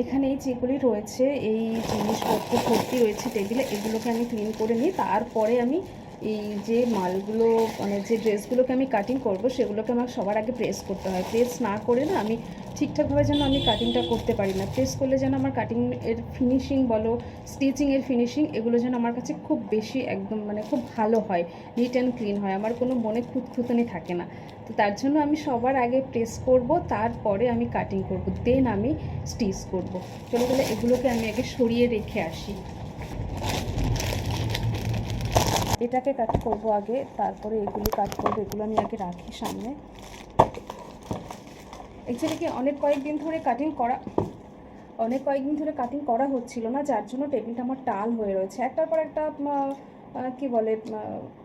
এখানে এই যেগুলি রয়েছে, এই জিনিসপত্র ভর্তি রয়েছে টেবিলে, এগুলোকে আমি ক্লিন করে নিই। তারপরে আমি এই যে মালগুলো মানে যে ড্রেসগুলোকে আমি কাটিং করব সেগুলোকে আমার সবার আগে প্রেস করতে হয়। প্রেস না করে না আমি ঠিকঠাকভাবে যেন আমি কাটিংটা করতে পারি না। প্রেস করলে যেন আমার কাটিং এর ফিনিশিং বলো, স্টিচিংয়ের ফিনিশিং, এগুলো যেন আমার কাছে খুব বেশি একদম মানে খুব ভালো হয়, নিট অ্যান্ড ক্লিন হয়, আমার কোনো মনে খুঁতখুঁতনি থাকে না। তো তার জন্য আমি সবার আগে প্রেস করব, তারপরে আমি কাটিং করব, দেন আমি স্টিচ করব। চলো তাহলে এগুলোকে আমি আগে সরিয়ে রেখে আসি। এটাকে কাট করব আগে, তারপরে এগুলো কাট করব। এগুলো আমি আগে রাখি সামনে। অ্যাকচুয়ালি কি অনেক কয়েকদিন ধরে কাটিং করা হচ্ছিল না, যার জন্য টেবিলটা আমার টাল হয়ে রয়েছে। একটার পর একটা কি বলে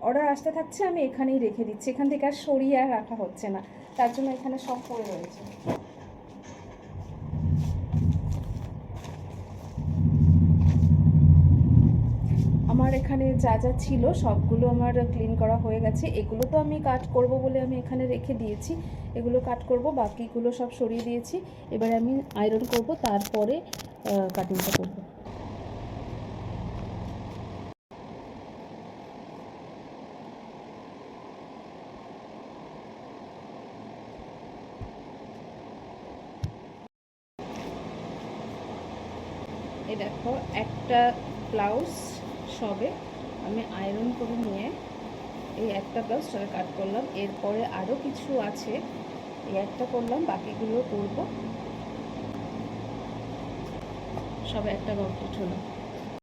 অর্ডার আসতে থাকছে, আমি এখানেই রেখে দিচ্ছি, এখান থেকে আর সরিয়ে আর রাখা হচ্ছে না, তার জন্য এখানে সব পড়ে রয়েছে। আমার এখানে যা যা ছিল সবগুলো আমার ক্লিন করা হয়ে গেছে। এগুলো তো আমি কাট করব বলে আমি এখানে রেখে দিয়েছি, এগুলো কাট করব, বাকিগুলো সব সরিয়ে দিয়েছি। এবারে আমি আয়রন করব, তারপরে কাটিংটা করব। এই দেখো একটা ব্লাউজ সবে আমি আয়রন করে নিয়ে এই একটা ব্লাউজ সবে কাট করলাম। এরপরে আরও কিছু আছে, এই একটা করলাম, বাকিগুলো করব। সবে একটা কমপ্লিট হলো।